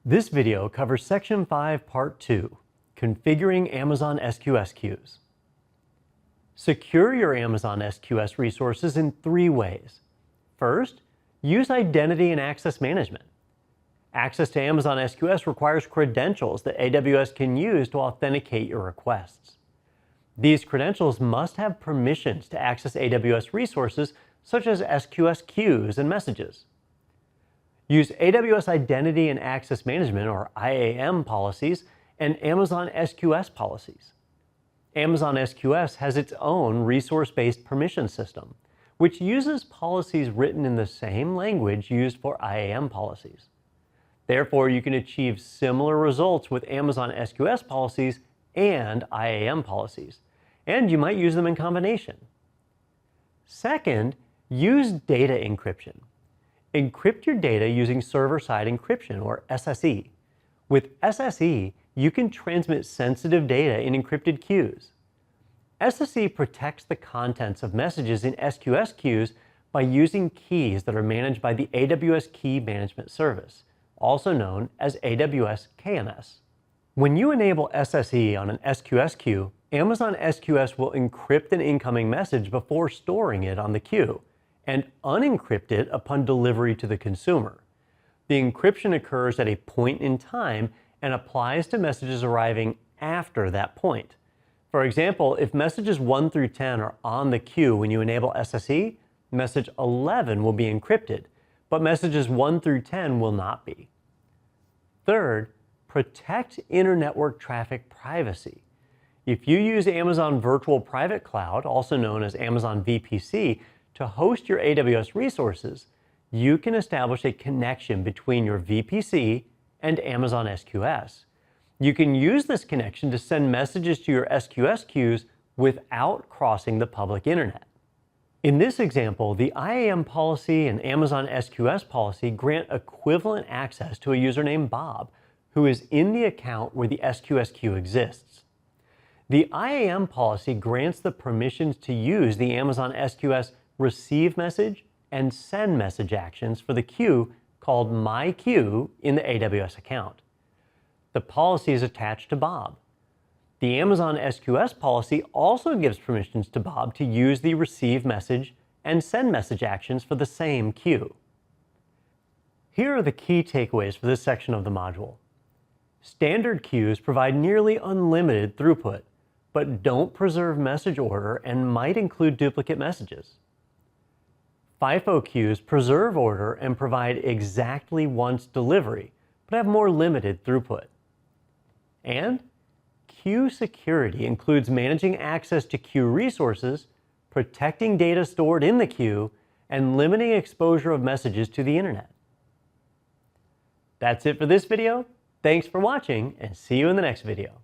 This video covers Section 5, Part 2, Configuring Amazon SQS Queues. Secure your Amazon SQS resources in 3 ways. First, use identity and access management. Access to Amazon SQS requires credentials that AWS can use to authenticate your requests. These credentials must have permissions to access AWS resources such as SQS queues and messages. Use AWS Identity and Access Management, or IAM policies, and Amazon SQS policies. Amazon SQS has its own resource-based permission system, which uses policies written in the same language used for IAM policies. Therefore, you can achieve similar results with Amazon SQS policies and IAM policies, and you might use them in combination. Second, use data encryption. Encrypt your data using server-side encryption, or SSE. With SSE, you can transmit sensitive data in encrypted queues. SSE protects the contents of messages in SQS queues by using keys that are managed by the AWS Key Management Service, also known as AWS KMS. When you enable SSE on an SQS queue, Amazon SQS will encrypt an incoming message before storing it on the queue, and unencrypt it upon delivery to the consumer. The encryption occurs at a point in time and applies to messages arriving after that point. For example, if messages 1 through 10 are on the queue when you enable SSE, message 11 will be encrypted, but messages 1 through 10 will not be. Third, protect inter-network traffic privacy. If you use Amazon Virtual Private Cloud, also known as Amazon VPC, to host your AWS resources, you can establish a connection between your VPC and Amazon SQS. You can use this connection to send messages to your SQS queues without crossing the public internet. In this example, the IAM policy and Amazon SQS policy grant equivalent access to a user named Bob, who is in the account where the SQS queue exists. The IAM policy grants the permissions to use the Amazon SQS receive message and send message actions for the queue called My Queue in the AWS account. The policy is attached to Bob. The Amazon SQS policy also gives permissions to Bob to use the receive message and send message actions for the same queue. Here are the key takeaways for this section of the module. Standard queues provide nearly unlimited throughput, but don't preserve message order and might include duplicate messages. FIFO queues preserve order and provide exactly once delivery, but have more limited throughput. And queue security includes managing access to queue resources, protecting data stored in the queue, and limiting exposure of messages to the internet. That's it for this video. Thanks for watching, and see you in the next video.